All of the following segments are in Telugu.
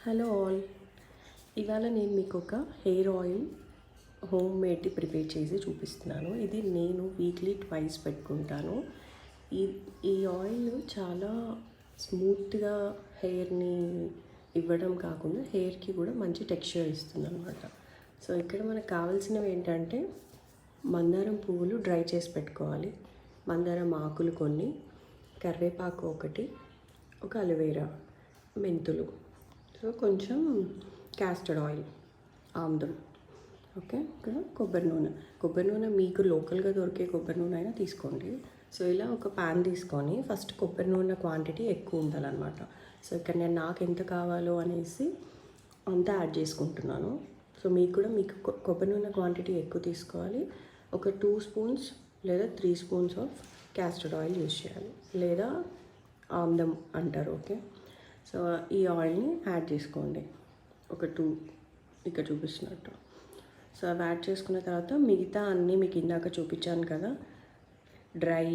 Hello all. ఇవాళ నేను మీకు ఒక hair oil home made prepare చేసి చూపిస్తున్నాను. ఇది నేను వీక్లీ ట్వైస్ పెట్టుకుంటాను. ఈ ఈ ఆయిల్ చాలా స్మూత్గా హెయిర్ని ఇవ్వడం కాకుండా హెయిర్కి కూడా మంచి టెక్స్చర్ ఇస్తుంది అనమాట. సో ఇక్కడ మనకు కావాల్సినవి ఏంటంటే మందారం పువ్వులు డ్రై చేసి పెట్టుకోవాలి, మందారం ఆకులు కొన్ని, కరివేపాకు ఒకటి, ఒక అలోవెరా, మెంతులు, సో కొంచెం క్యాస్టర్డ్ ఆయిల్, ఆముదం, ఓకే. ఇక్కడ కొబ్బరి నూనె మీకు లోకల్గా దొరికే కొబ్బరి నూనె అయినా తీసుకోండి. సో ఇలా ఒక ప్యాన్ తీసుకొని ఫస్ట్ కొబ్బరి నూనె క్వాంటిటీ ఎక్కువ ఉండాలన్నమాట. సో ఇక్కడ నేను నాకు ఎంత కావాలో అనేసి అంతా యాడ్ చేసుకుంటున్నాను. సో మీకు కొబ్బరి నూనె క్వాంటిటీ ఎక్కువ తీసుకోవాలి. ఒక 2 స్పూన్స్ లేదా 3 స్పూన్స్ ఆఫ్ క్యాస్టర్డ్ ఆయిల్ యూజ్ చేయాలి, లేదా ఆముదం అంటారు, ఓకే. సో ఈ ఆయిల్ని యాడ్ చేసుకోండి, ఒక 2 ఇక్కడ చూపిస్తున్నట్టు. సో అవి యాడ్ చేసుకున్న తర్వాత మిగతా అన్నీ మీకు ఇందాక చూపించాను కదా, డ్రై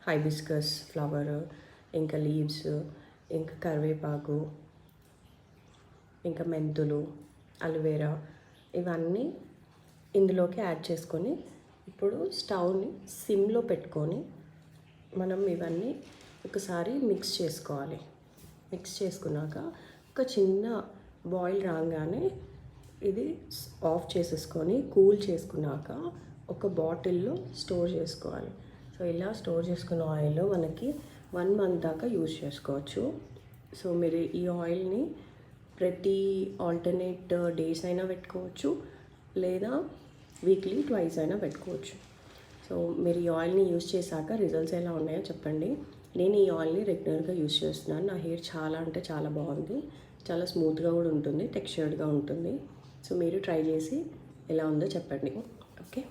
హైబిస్కస్ ఫ్లవర్, ఇంకా లీవ్స్, ఇంకా కరివేపాకు, ఇంకా మెంతులు, అలోవెరా, ఇవన్నీ ఇందులోకి యాడ్ చేసుకొని ఇప్పుడు స్టవ్ని సిమ్లో పెట్టుకొని మనం ఇవన్నీ ఒకసారి మిక్స్ చేసుకోవాలి. మిక్స్ చేసుకున్నాక ఒక చిన్న బాయిల్ రాగానే ఇది ఆఫ్ చేసేసుకొని కూల్ చేసుకున్నాక ఒక బాటిల్లో స్టోర్ చేసుకోవాలి. సో ఇలా స్టోర్ చేసుకున్న ఆయిల్ మనకి 1 మంత్ దాకా యూజ్ చేసుకోవచ్చు. సో మీరు ఈ ఆయిల్ని ప్రతి ఆల్టర్నేట్ డేస్ అయినా పెట్టుకోవచ్చు, లేదా వీక్లీ ట్వైస్ అయినా పెట్టుకోవచ్చు. సో మీరు ఈ ఆయిల్ని యూజ్ చేశాక రిజల్ట్స్ ఎలా ఉన్నాయో చెప్పండి. నేను ఈ ఆయిల్ని రెగ్యులర్గా యూజ్ చేస్తున్నాను. నా హెయిర్ చాలా అంటే చాలా బాగుంది, చాలా స్మూత్గా కూడా ఉంటుంది, టెక్స్చర్డ్గా ఉంటుంది. సో మీరు ట్రై చేసి ఎలా ఉందో చెప్పండి, ఓకే.